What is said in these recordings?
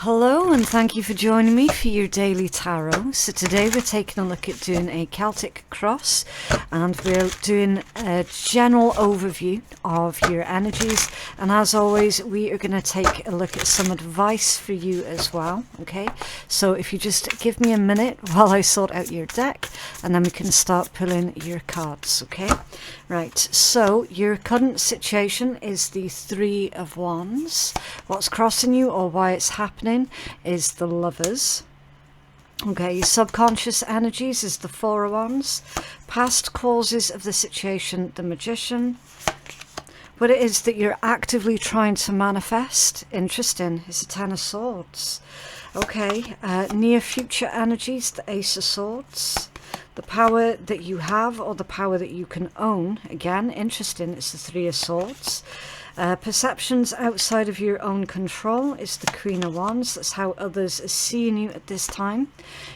Hello and thank you for joining me for your daily tarot. So today we're taking a look at doing a Celtic cross, and we're doing a general overview of your energies, and as always we are going to take a look at some advice for you as well. Okay, so if you just give me a minute while I sort out your deck, and then we can start pulling your cards. Okay, right, so your current situation is the Three of Wands. What's crossing you or why it's happening is the Lovers. Okay, your subconscious energies is the Four of Wands. Past causes of the situation, the Magician. What it is that you're actively trying to manifest, interesting, is the Ten of Swords. Okay, near future energies, the Ace of Swords. The power that you have or the power that you can own, again, interesting, it's the Three of Swords. Perceptions outside of your own control is the Queen of Wands. That's how others are seeing you at this time.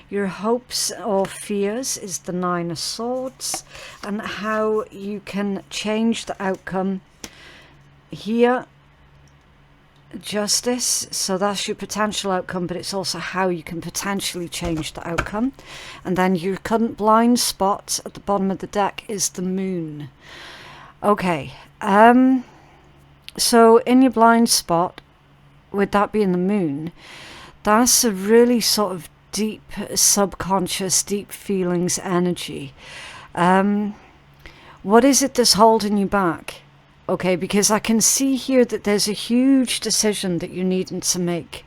Your hopes or fears is the Nine of Swords, and how you can change the outcome here. Justice, so that's your potential outcome, but it's also how you can potentially change the outcome. And then your current blind spot at the bottom of the deck is the Moon. Okay, so in your blind spot, with that being the Moon, that's a really sort of deep subconscious, deep feelings energy. What is it that's holding you back? Okay, because I can see here that there's a huge decision that you're needing to make.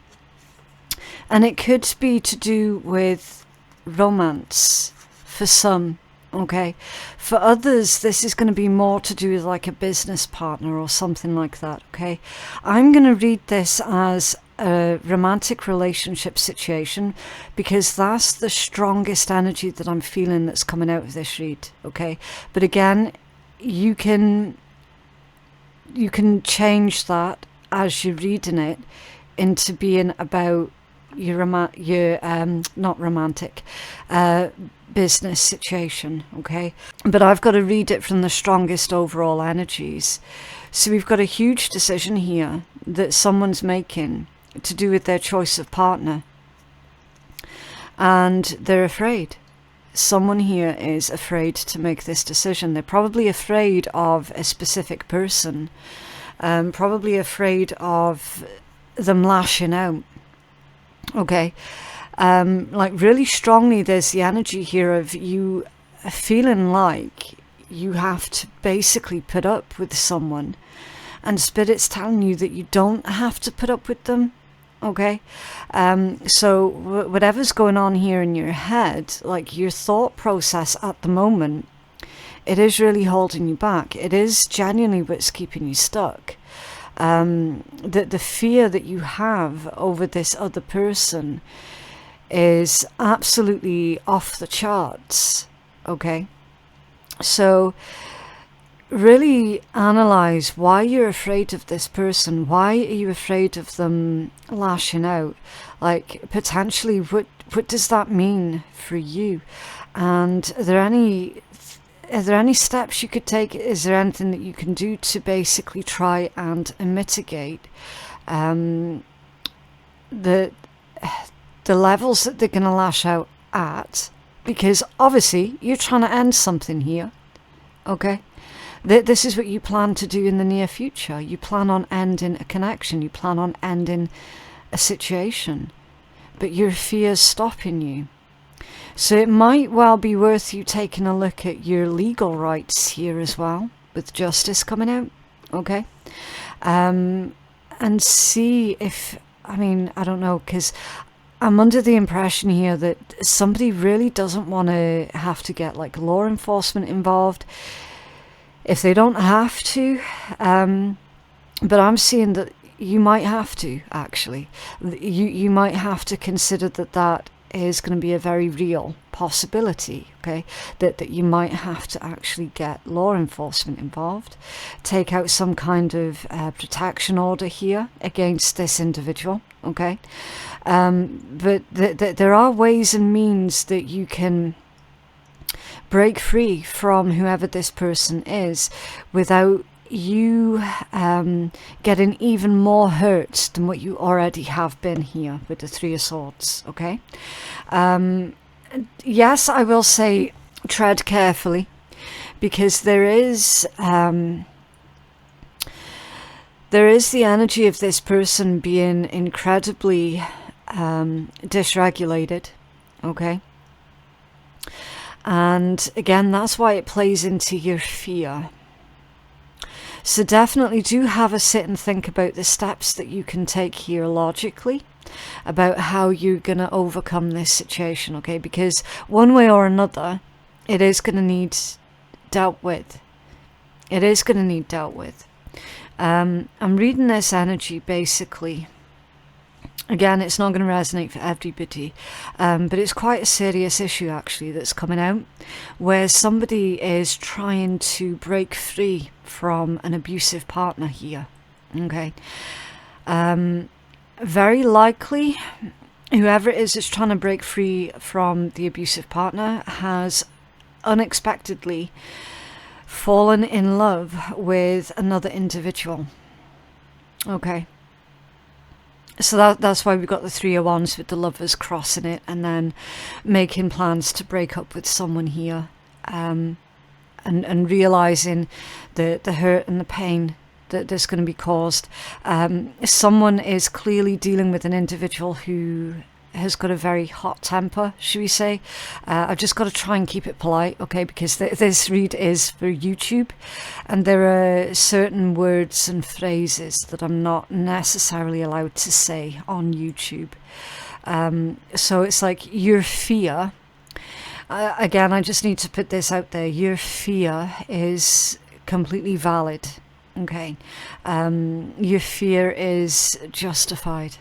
And it could be to do with romance for some. Okay, for others this is going to be more to do with like a business partner or something like that. Okay, I'm going to read this as a romantic relationship situation because that's the strongest energy that I'm feeling that's coming out of this read. Okay, but again, you can change that as you're reading it into being about your not romantic business situation. Okay, but I've got to read it from the strongest overall energies. So we've got a huge decision here that someone's making to do with their choice of partner, and they're afraid. Someone here is afraid to make this decision. They're probably afraid of a specific person, probably afraid of them lashing out. Okay, like really strongly there's the energy here of you feeling like you have to basically put up with someone, and Spirit's telling you that you don't have to put up with them. Okay, so whatever's going on here in your head, like your thought process at the moment, it is really holding you back. It is genuinely what's keeping you stuck. The fear that you have over this other person is absolutely off the charts. Okay, so really analyze why you're afraid of this person. Why are you afraid of them lashing out? Like potentially what does that mean for you? And are there any steps you could take? Is there anything that you can do to basically try and mitigate the levels that they're going to lash out at? Because obviously you're trying to end something here. Okay, this is what you plan to do in the near future. You plan on ending a connection. You plan on ending a situation, but your fear's stopping you. So it might well be worth you taking a look at your legal rights here as well, with justice coming out. Okay, and see if, I mean, I don't know, because I'm under the impression here that somebody really doesn't want to have to get like law enforcement involved if they don't have to, but I'm seeing that you might have to. Actually, you might have to consider that is going to be a very real possibility. Okay, that you might have to actually get law enforcement involved, take out some kind of protection order here against this individual. Okay, but there are ways and means that you can break free from whoever this person is without you getting even more hurt than what you already have been here with the Three of Swords, okay? Yes, I will say tread carefully, because there is the energy of this person being incredibly dysregulated, okay? And again, that's why it plays into your fear. So definitely do have a sit and think about the steps that you can take here logically about how you're going to overcome this situation, okay? Because one way or another, it is going to need dealt with. It is going to need dealt with. I'm reading this energy basically. Again, it's not going to resonate for everybody, but it's quite a serious issue actually that's coming out, where somebody is trying to break free from an abusive partner here, okay? Very likely, whoever it is that's trying to break free from the abusive partner has unexpectedly fallen in love with another individual, okay? So that's why we've got the Three of Wands with the Lovers crossing it and then making plans to break up with someone here, and realising the hurt and the pain that there's going to be caused. Someone is clearly dealing with an individual who has got a very hot temper, should we say. I've just got to try and keep it polite, okay, because this read is for YouTube, and there are certain words and phrases that I'm not necessarily allowed to say on YouTube. So it's like your fear, again, I just need to put this out there, your fear is completely valid, okay? Your fear is justified.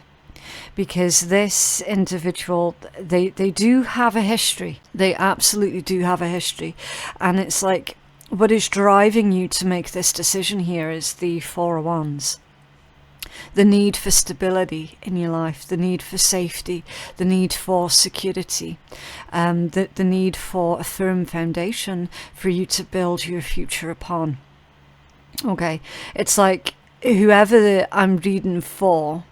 Because this individual, they do have a history. They absolutely do have a history. And it's like, what is driving you to make this decision here is the Four of Wands. The need for stability in your life, the need for safety, the need for security, the need for a firm foundation for you to build your future upon. Okay, it's like, whoever I'm reading for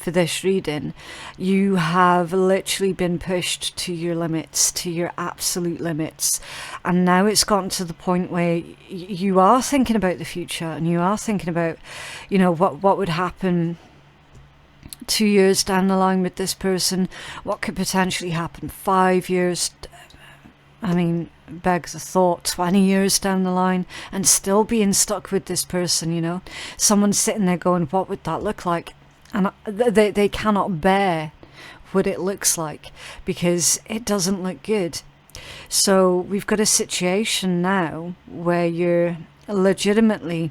this reading, you have literally been pushed to your limits, to your absolute limits, and now it's gotten to the point where you are thinking about the future, and you are thinking about, you know, what would happen 2 years down the line with this person, what could potentially happen 5 years, I mean, begs the thought, 20 years down the line, and still being stuck with this person, you know. Someone's sitting there going, what would that look like? And they cannot bear what it looks like, because it doesn't look good. So we've got a situation now where you're legitimately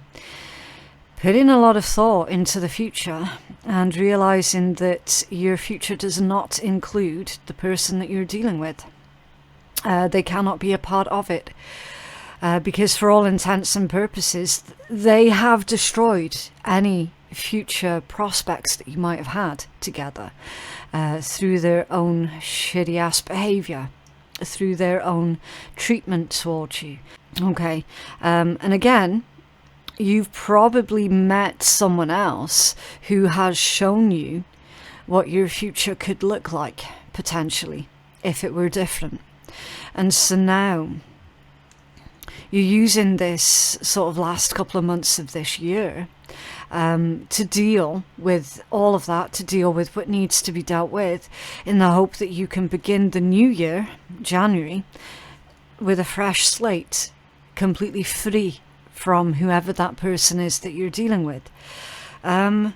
putting a lot of thought into the future and realizing that your future does not include the person that you're dealing with. They cannot be a part of it, because for all intents and purposes, they have destroyed any future prospects that you might have had together, through their own shitty ass behaviour, through their own treatment towards you. Okay, and again, you've probably met someone else who has shown you what your future could look like, potentially, if it were different. And so now you're using this sort of last couple of months of this year to deal with all of that, to deal with what needs to be dealt with, in the hope that you can begin the new year, January, with a fresh slate, completely free from whoever that person is that you're dealing with. And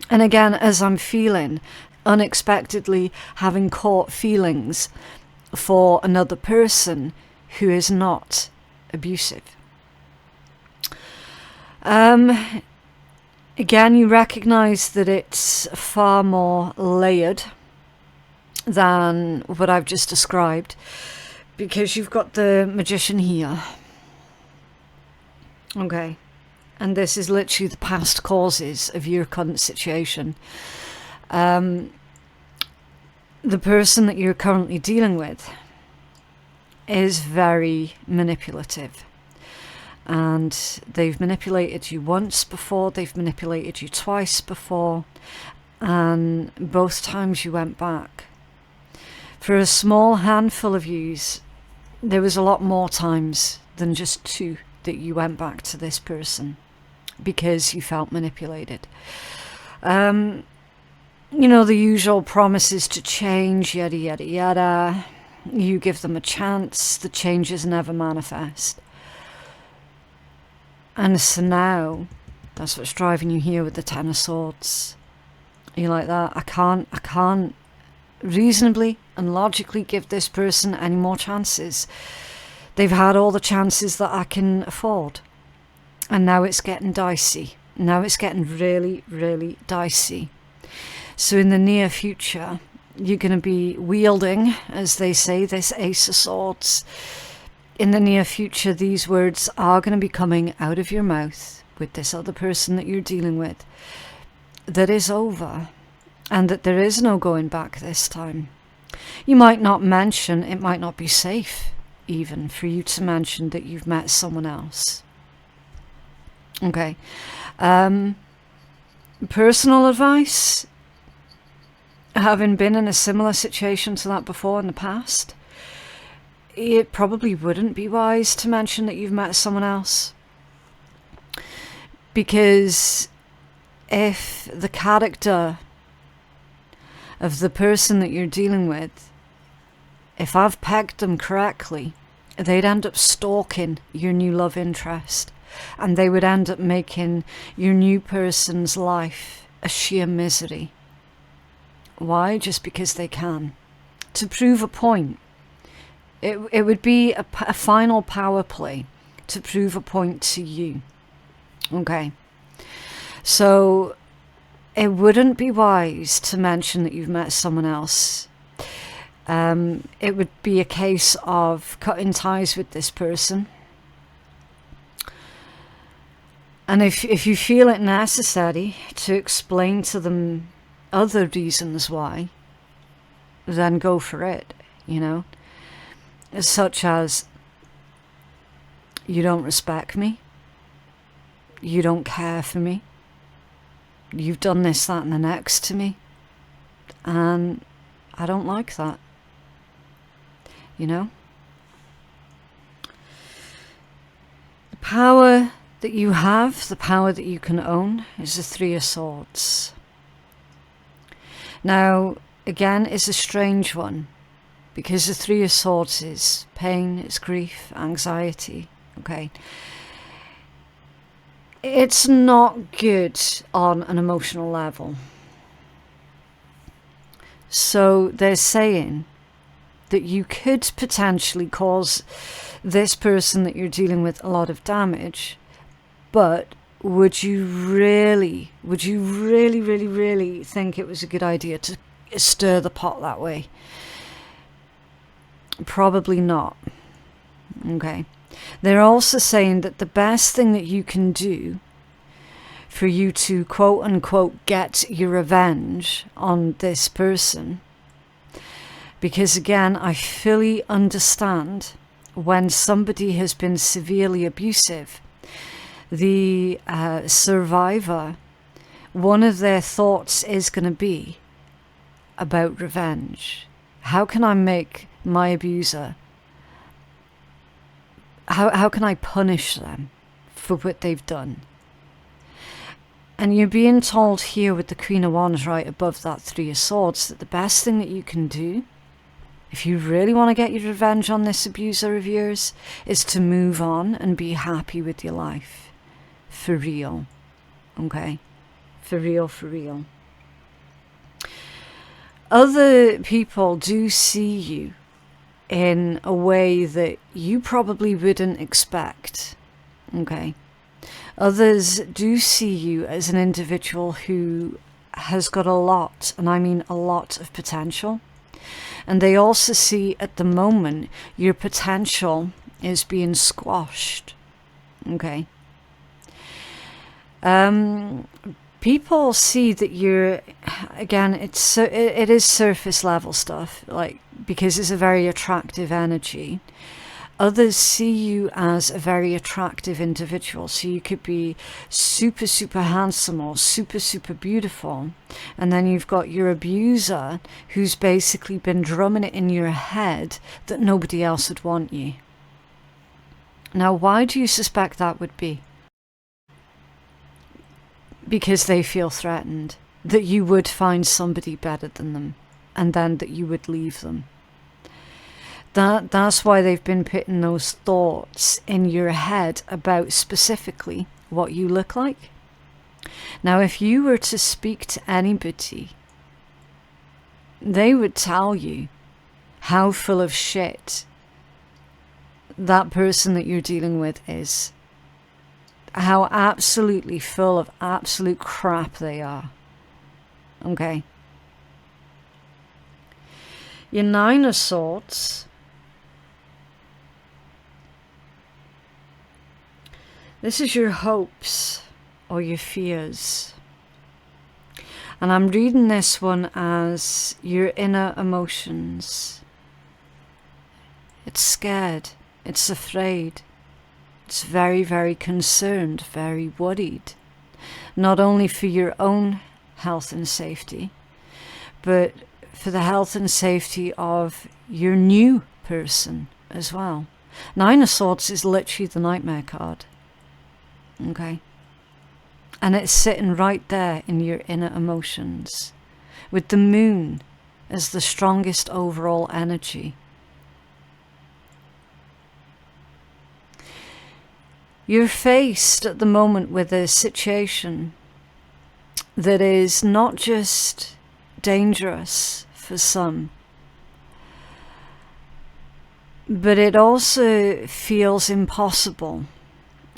again, as I'm feeling, unexpectedly having caught feelings for another person who is not abusive. Again, you recognize that it's far more layered than what I've just described, because you've got the Magician here. Okay, and this is literally the past causes of your current situation. The person that you're currently dealing with is very manipulative. and they've manipulated you once before, they've manipulated you twice before, and both times you went back. For a small handful of yous, there was a lot more times than just 2 that you went back to this person because you felt manipulated. You know, the usual promises to change, yada yada yada. You give them a chance, the changes never manifest. And so now, that's what's driving you here with the 10 of Swords. You're like that, I can't reasonably and logically give this person any more chances. They've had all the chances that I can afford. And now it's getting dicey. Now it's getting really, really dicey. So in the near future, you're going to be wielding, as they say, this Ace of Swords. In the near future, these words are going to be coming out of your mouth with this other person that you're dealing with. That is over. And that there is no going back this time. You might not mention, it might not be safe even for you to mention that you've met someone else. Okay. Personal advice, having been in a similar situation to that before in the past, it probably wouldn't be wise to mention that you've met someone else. Because if the character of the person that you're dealing with, if I've pegged them correctly, they'd end up stalking your new love interest, and they would end up making your new person's life a sheer misery. Why? Just because they can. To prove a point. It would be a final power play to prove a point to you. Okay. So it wouldn't be wise to mention that you've met someone else. It would be a case of cutting ties with this person. And if you feel it necessary to explain to them other reasons why, then go for it, you know. Such as, you don't respect me, you don't care for me, you've done this, that and the next to me, and I don't like that, you know. The power that you have, the power that you can own, is the 3 of Swords. Now, again, it's a strange one, because the 3 of Swords is pain, it's grief, anxiety, okay? It's not good on an emotional level. So they're saying that you could potentially cause this person that you're dealing with a lot of damage, but would you really think it was a good idea to stir the pot that way? Probably not. Okay. They're also saying that the best thing that you can do for you to quote unquote get your revenge on this person, because again, I fully understand when somebody has been severely abusive, the survivor, one of their thoughts is going to be about revenge. How can I make my abuser, how can I punish them for what they've done? And you're being told here with the Queen of Wands right above that 3 of Swords that the best thing that you can do, if you really want to get your revenge on this abuser of yours, is to move on and be happy with your life. For real. Okay? For real, for real. Other people do see you in a way that you probably wouldn't expect. Okay? Others do see you as an individual who has got a lot, and I mean a lot of potential. And they also see at the moment your potential is being squashed. Okay? People see that you're, again, it is surface level stuff, like, because it's a very attractive energy. others see you as a very attractive individual. So you could be super, super handsome or super, super beautiful. And then you've got your abuser who's basically been drumming it in your head that nobody else would want you. Now, why do you suspect that would be? Because they feel threatened that you would find somebody better than them and then that you would leave them. That's why they've been putting those thoughts in your head about specifically what you look like. Now, if you were to speak to anybody, they would tell you how full of shit that person that you're dealing with is. How absolutely full of absolute crap they are. Okay? Your Nine of Swords. This is your hopes or your fears. And I'm reading this one as your inner emotions. It's scared. It's afraid. It's very, very concerned, very worried. Not only for your own health and safety, but for the health and safety of your new person as well. Nine of Swords is literally the nightmare card. Okay? And it's sitting right there in your inner emotions, with the moon as the strongest overall energy. You're faced at the moment with a situation that is not just dangerous for some, but it also feels impossible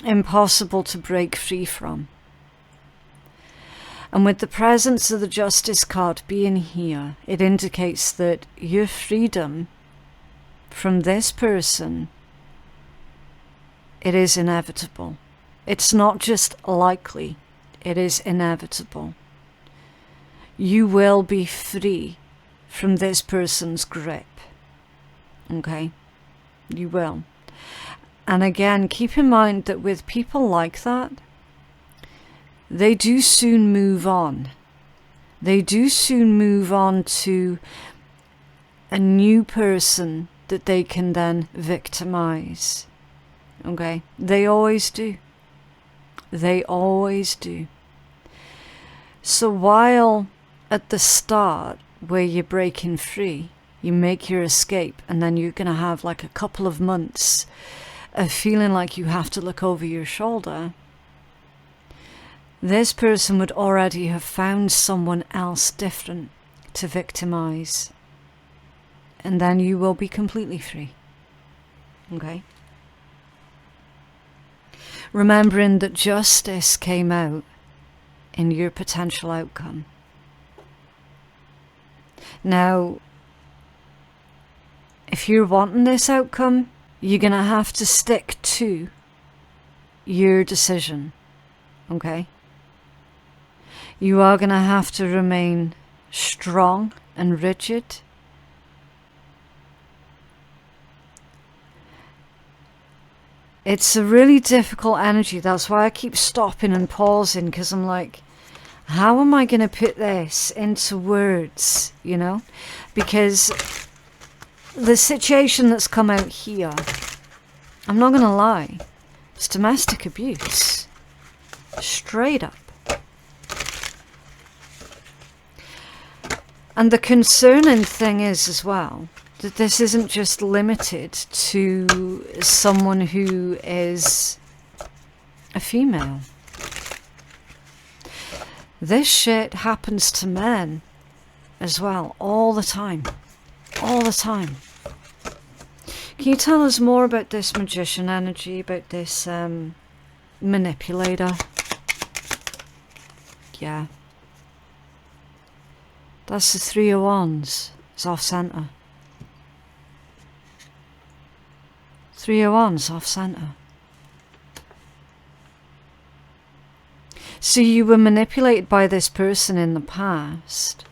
to break free from. And with the presence of the Justice card being here, it indicates that your freedom from this person, it is inevitable. It's not just likely, it is inevitable. You will be free from this person's grip. Okay? You will. And again, keep in mind that with people like that, they do soon move on. They do soon move on to a new person that they can then victimize. Okay? They always do. They always do. So while at the start, where you're breaking free, you make your escape, and then you're going to have like a couple of months of feeling like you have to look over your shoulder, this person would already have found someone else different to victimize. And then you will be completely free. Okay? Remembering that justice came out in your potential outcome. Now, if you're wanting this outcome, you're going to have to stick to your decision. Okay? You are going to have to remain strong and rigid. It's a really difficult energy. That's why I keep stopping and pausing, because I'm like, how am I going to put this into words, you know? Because the situation that's come out here, I'm not going to lie, it's domestic abuse. Straight up. And the concerning thing is as well, that this isn't just limited to someone who is a female. This shit happens to men as well, all the time. All the time. Can you tell us more about this magician energy, about this manipulator? Yeah. That's the Three of Wands. It's off centre. Three of Wands off centre. So you were manipulated by this person in the past.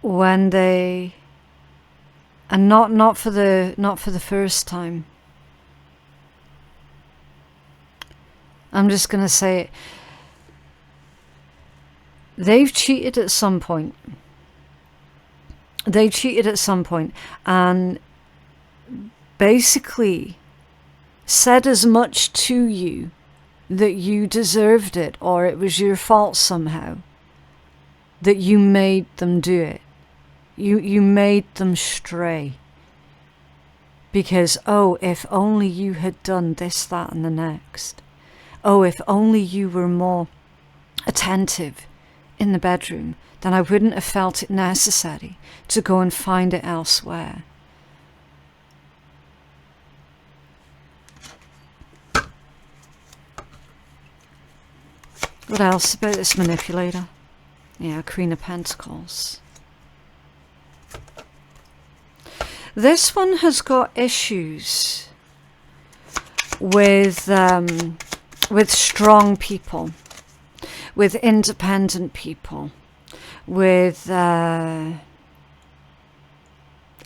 when they, and not for the first time. I'm just going to say it. They've cheated at some point. They cheated at some point and basically said as much to you that you deserved it or it was your fault somehow, that you made them do it. You made them stray. Because, oh, if only you had done this, that and the next. Oh, if only you were more attentive in the bedroom, then I wouldn't have felt it necessary to go and find it elsewhere. What else about this manipulator? Yeah, Queen of Pentacles. This one has got issues with strong people, with independent people, with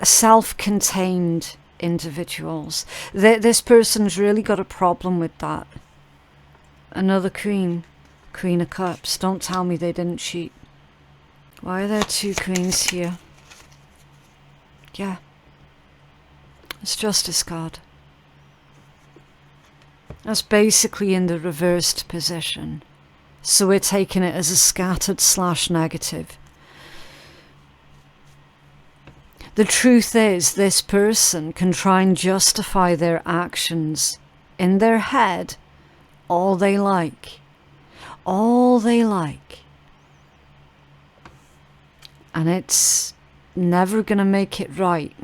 self-contained individuals. This person's really got a problem with that. Another Queen of Cups. Don't tell me they didn't cheat. Why are there two queens here? Yeah. It's Justice card. That's basically in the reversed position. So we're taking it as a scattered / negative. The truth is, this person can try and justify their actions in their head all they like. All they like. And it's never going to make it right.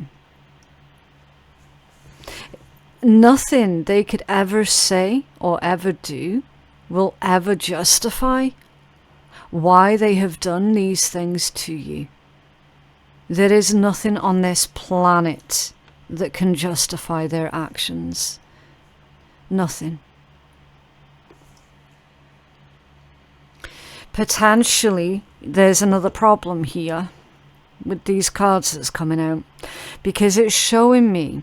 Nothing they could ever say or ever do will ever justify why they have done these things to you. There is nothing on this planet that can justify their actions. Nothing. Potentially, there's another problem here with these cards that's coming out, because it's showing me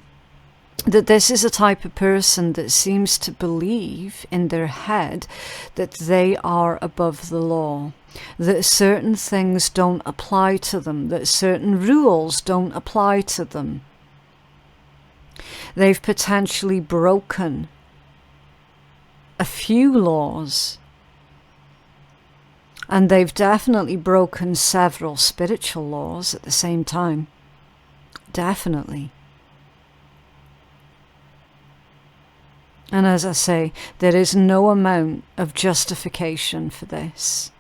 that this is a type of person that seems to believe in their head that they are above the law, that certain things don't apply to them, that certain rules don't apply to them. They've potentially broken a few laws, and they've definitely broken several spiritual laws at the same time. Definitely. And as I say, there is no amount of justification for this.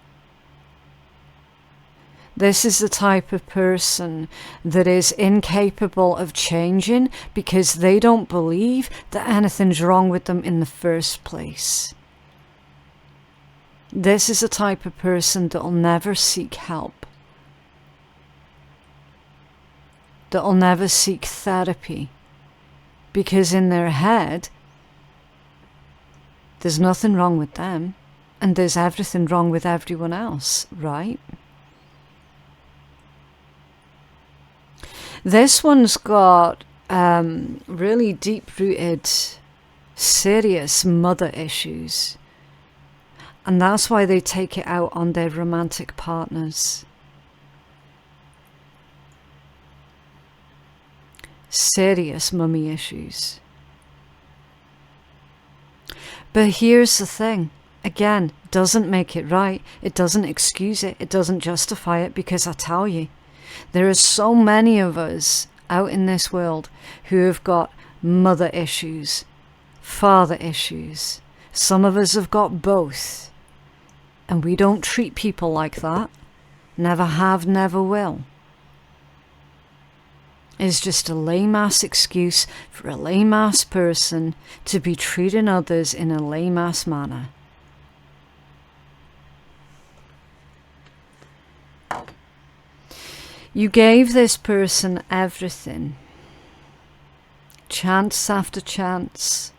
This is the type of person that is incapable of changing because they don't believe that anything's wrong with them in the first place. This is a type of person that will never seek help, that will never seek therapy, because in their head, there's nothing wrong with them, and there's everything wrong with everyone else, right? This one's got really deep-rooted, serious mother issues. And that's why they take it out on their romantic partners. Serious mummy issues. But here's the thing. Again, doesn't make it right. It doesn't excuse it. It doesn't justify it, because I tell you, there are so many of us out in this world who have got mother issues, father issues. Some of us have got both. And we don't treat people like that. Never have, never will. It's just a lame-ass excuse for a lame-ass person to be treating others in a lame-ass manner. You gave this person everything. Chance after chance.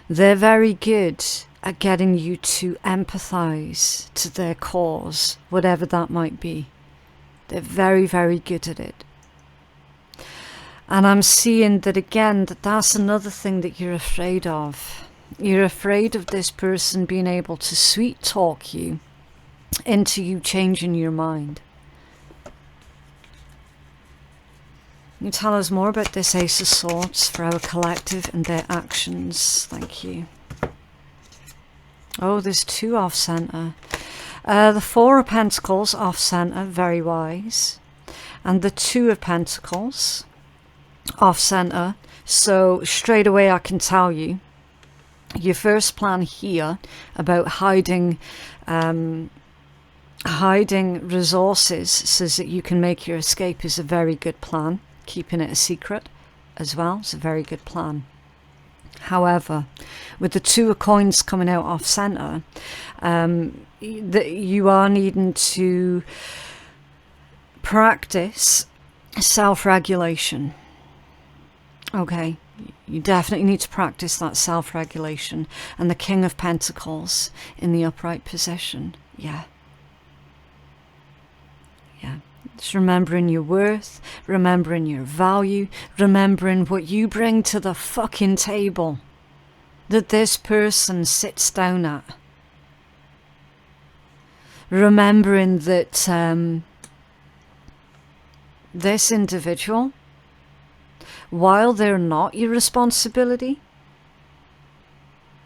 They're very good at getting you to empathize to their cause, whatever that might be. They're very, very good at it. And I'm seeing that again, that's another thing that you're afraid of. You're afraid of this person being able to sweet talk you into you changing your mind. Can you tell us more about this Ace of Swords for our collective and their actions? Thank you. Oh, there's 2 off center. The 4 of Pentacles off center, very wise. And the 2 of Pentacles off center. So straight away I can tell you, your first plan here about hiding resources so that you can make your escape is a very good plan. Keeping it a secret as well is a very good plan. However, with the 2 of coins coming out off center, you are needing to practice self-regulation. Okay, you definitely need to practice that self-regulation. And the King of Pentacles in the upright position. Yeah. Just remembering your worth, remembering your value, remembering what you bring to the fucking table that this person sits down at. Remembering that this individual, while they're not your responsibility,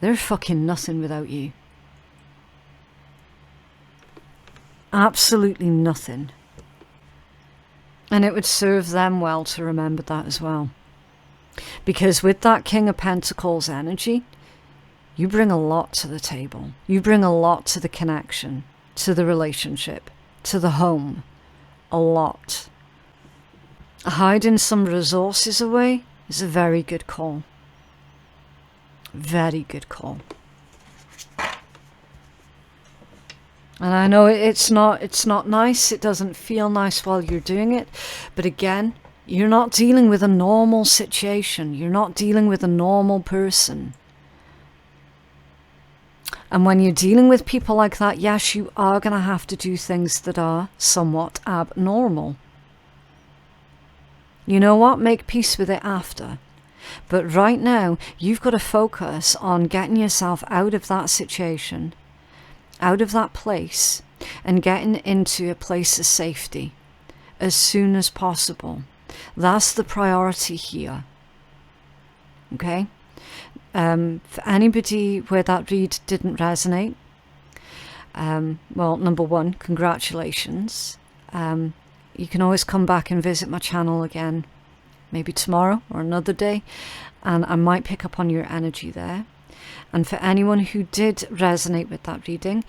they're fucking nothing without you. Absolutely nothing. And it would serve them well to remember that as well. Because with that King of Pentacles energy, you bring a lot to the table. You bring a lot to the connection, to the relationship, to the home. A lot. Hiding some resources away is a very good call. Very good call. And I know it's not nice, it doesn't feel nice while you're doing it, but again, you're not dealing with a normal situation, you're not dealing with a normal person. And when you're dealing with people like that, yes, you are going to have to do things that are somewhat abnormal. You know what? Make peace with it after. But right now, you've got to focus on getting yourself out of that situation, out of that place, and getting into a place of safety as soon as possible. That's the priority here. Okay? For anybody where that read didn't resonate, well, number 1, congratulations. You can always come back and visit my channel again, maybe tomorrow or another day, and I might pick up on your energy there. And for anyone who did resonate with that reading,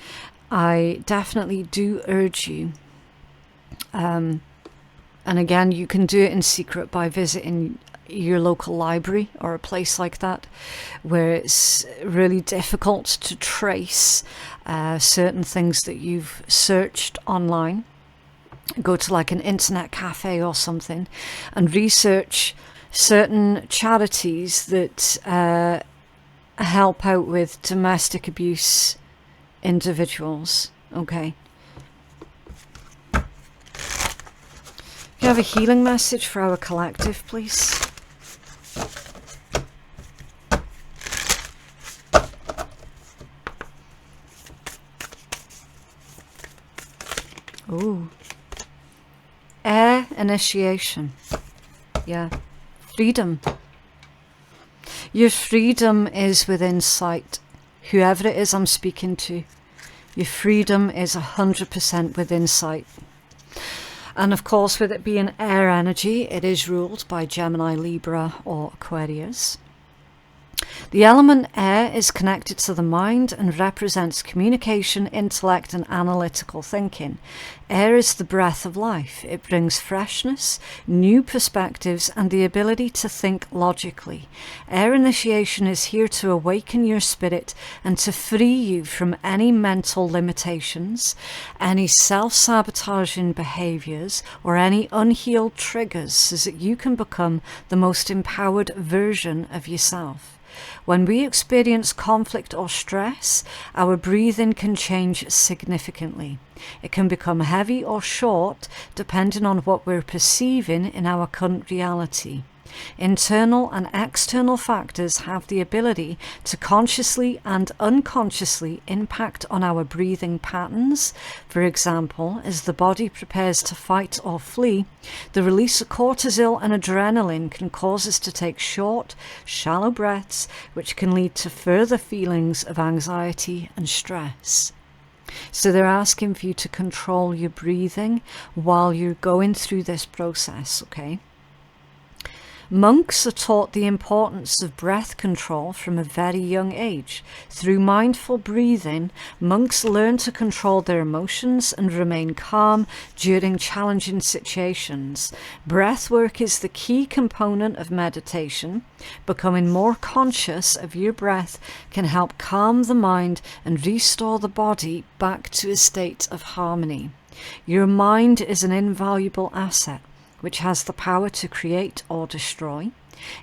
I definitely do urge you, and again, you can do it in secret by visiting your local library or a place like that, where it's really difficult to trace certain things that you've searched online. Go to like an internet cafe or something and research certain charities that help out with domestic abuse individuals. Okay. You have a healing message for our collective, please. Ooh. Air initiation. Yeah. Freedom. Your freedom is within sight. Whoever it is I'm speaking to, your freedom is 100% within sight. And of course, with it being air energy, it is ruled by Gemini, Libra, or Aquarius. The element air is connected to the mind and represents communication, intellect, and analytical thinking. Air is the breath of life. It brings freshness, new perspectives, and the ability to think logically. Air initiation is here to awaken your spirit and to free you from any mental limitations, any self-sabotaging behaviors, or any unhealed triggers, so that you can become the most empowered version of yourself. When we experience conflict or stress, our breathing can change significantly. It can become heavy or short depending on what we're perceiving in our current reality. Internal and external factors have the ability to consciously and unconsciously impact on our breathing patterns. For example, as the body prepares to fight or flee, the release of cortisol and adrenaline can cause us to take short, shallow breaths, which can lead to further feelings of anxiety and stress. So they're asking for you to control your breathing while you're going through this process, okay? Monks are taught the importance of breath control from a very young age. Through mindful breathing, monks learn to control their emotions and remain calm during challenging situations. Breath work is the key component of meditation. Becoming more conscious of your breath can help calm the mind and restore the body back to a state of harmony. Your mind is an invaluable asset, which has the power to create or destroy.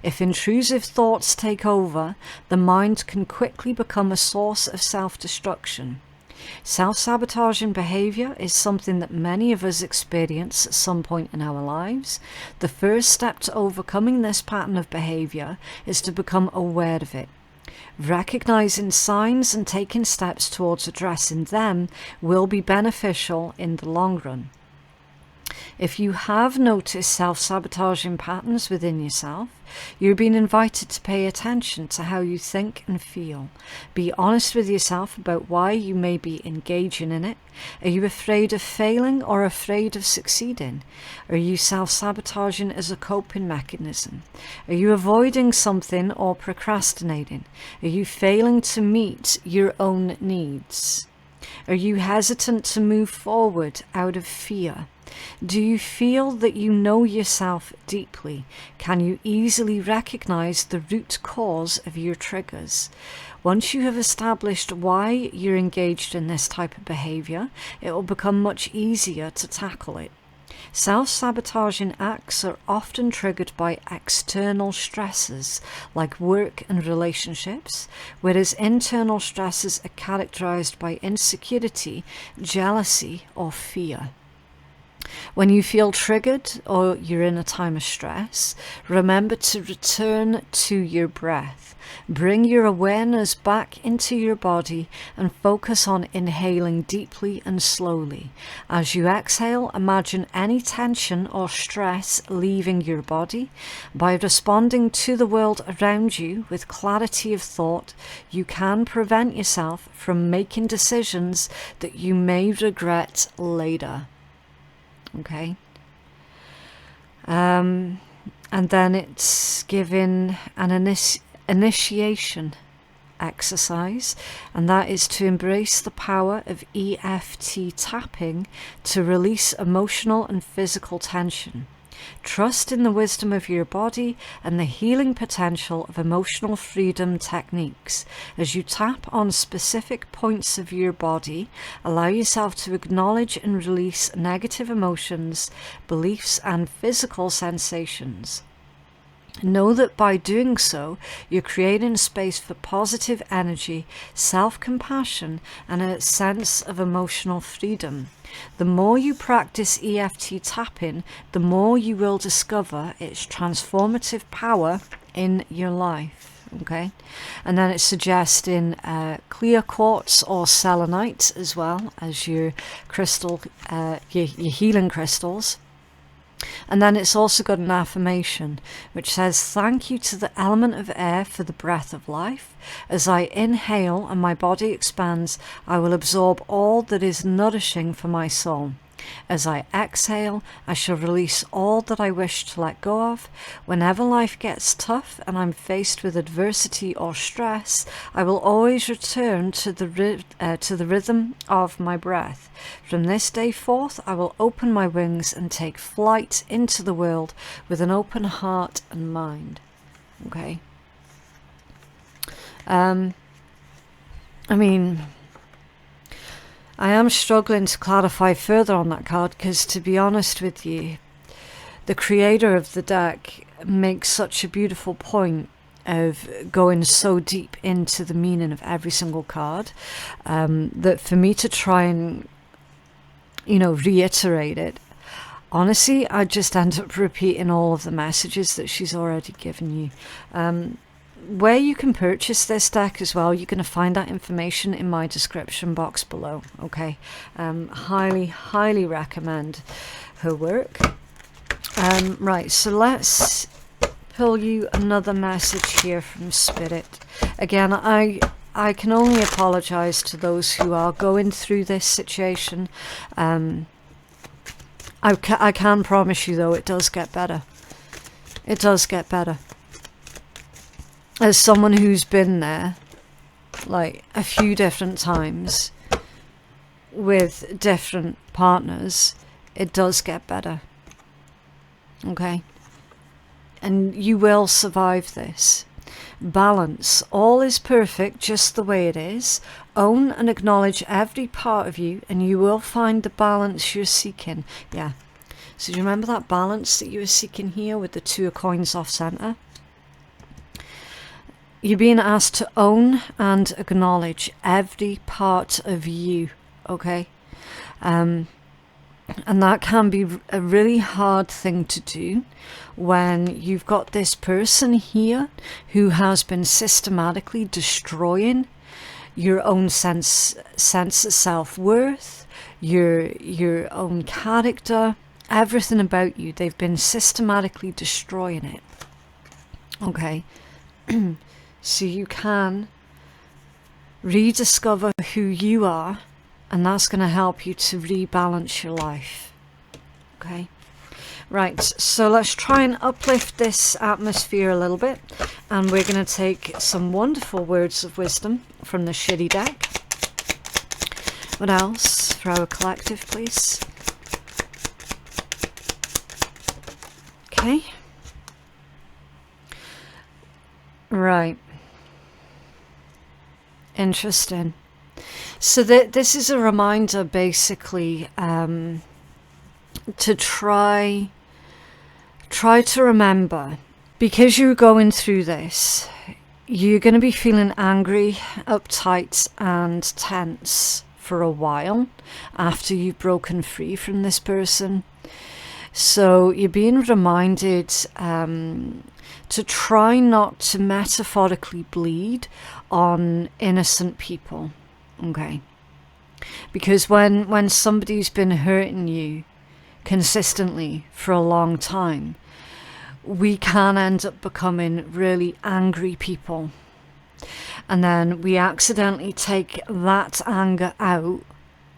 If intrusive thoughts take over, the mind can quickly become a source of self-destruction. Self-sabotaging behavior is something that many of us experience at some point in our lives. The first step to overcoming this pattern of behavior is to become aware of it. Recognizing signs and taking steps towards addressing them will be beneficial in the long run. If you have noticed self-sabotaging patterns within yourself, you're being invited to pay attention to how you think and feel. Be honest with yourself about why you may be engaging in it. Are you afraid of failing or afraid of succeeding? Are you self-sabotaging as a coping mechanism? Are you avoiding something or procrastinating? Are you failing to meet your own needs? Are you hesitant to move forward out of fear? Do you feel that you know yourself deeply? Can you easily recognize the root cause of your triggers? Once you have established why you're engaged in this type of behavior, it will become much easier to tackle it. Self-sabotaging acts are often triggered by external stresses like work and relationships, whereas internal stresses are characterized by insecurity, jealousy, or fear. When you feel triggered or you're in a time of stress, remember to return to your breath. Bring your awareness back into your body and focus on inhaling deeply and slowly. As you exhale, imagine any tension or stress leaving your body. By responding to the world around you with clarity of thought, you can prevent yourself from making decisions that you may regret later. Okay. And then it's given an initiation exercise, and that is to embrace the power of EFT tapping to release emotional and physical tension. Trust in the wisdom of your body and the healing potential of emotional freedom techniques. As you tap on specific points of your body, allow yourself to acknowledge and release negative emotions, beliefs, and physical sensations. Know that by doing so, you're creating space for positive energy, self-compassion, and a sense of emotional freedom. The more you practice EFT tapping, the more you will discover its transformative power in your life. Okay, and then it's suggesting clear quartz or selenite as well as your crystal, your healing crystals. And then it's also got an affirmation which says, thank you to the element of air for the breath of life. As I inhale and my body expands, I will absorb all that is nourishing for my soul. As I exhale, I shall release all that I wish to let go of. Whenever life gets tough and I'm faced with adversity or stress, I will always return to the rhythm of my breath. From this day forth, I will open my wings and take flight into the world with an open heart and mind. Okay. I am struggling to clarify further on that card because, to be honest with you, the creator of the deck makes such a beautiful point of going so deep into the meaning of every single card, that for me to try and, you know, reiterate it, honestly, I just end up repeating all of the messages that she's already given you. Where you can purchase this deck as well, you're going to find that information in my description box below, okay? Highly recommend her work. Right, so let's pull you another message here from Spirit. Again, I can only apologize to those who are going through this situation. I can promise you, though, it does get better. It does get better. As someone who's been there, like, a few different times with different partners, it does get better. Okay? And you will survive this. Balance. All is perfect just the way it is. Own and acknowledge every part of you, and you will find the balance you're seeking. Yeah. So do you remember that balance that you were seeking here with the 2 of coins off center? You're being asked to own and acknowledge every part of you, okay? And that can be a really hard thing to do when you've got this person here who has been systematically destroying your own sense of self-worth, your own character, everything about you. They've been systematically destroying it, okay? So you can rediscover who you are, and that's going to help you to rebalance your life. Okay? Right, so let's try and uplift this atmosphere a little bit, and we're going to take some wonderful words of wisdom from the shitty deck. What else for our collective, please? Okay. Right. Interesting. So this is a reminder, basically, to try to remember, because you're going through this, you're going to be feeling angry, uptight, and tense for a while after you've broken free from this person. So you're being reminded to try not to metaphorically bleed on innocent people, okay? Because when somebody's been hurting you consistently for a long time, we can end up becoming really angry people. And then we accidentally take that anger out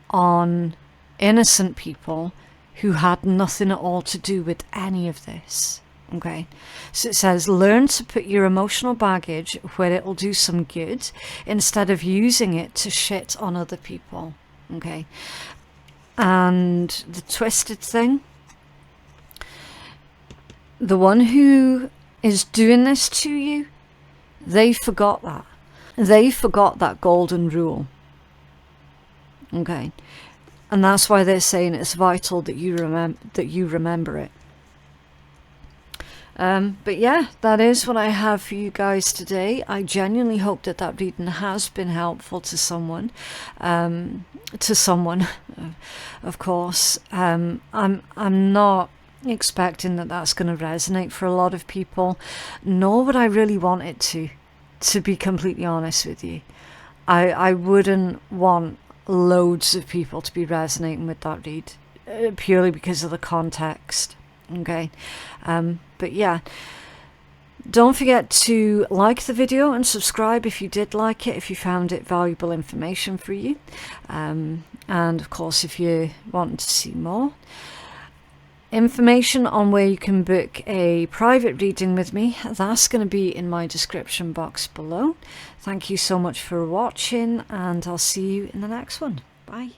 on innocent people who had nothing at all to do with any of this. Okay, so it says, learn to put your emotional baggage where it will do some good instead of using it to shit on other people. Okay, and the twisted thing, the one who is doing this to you, they forgot that. They forgot that golden rule. Okay, and that's why they're saying it's vital that you remember it. But yeah, that is what I have for you guys today. I genuinely hope that that reading has been helpful to someone. Of course. I'm not expecting that that's going to resonate for a lot of people, nor would I really want it to be completely honest with you. I wouldn't want loads of people to be resonating with that read, purely because of the context. Okay, but yeah, don't forget to like the video and subscribe if you did like it, if you found it valuable information for you, and of course if you want to see more information on where you can book a private reading with me, that's going to be in my description box below. Thank you so much for watching, and I'll see you in the next one. Bye.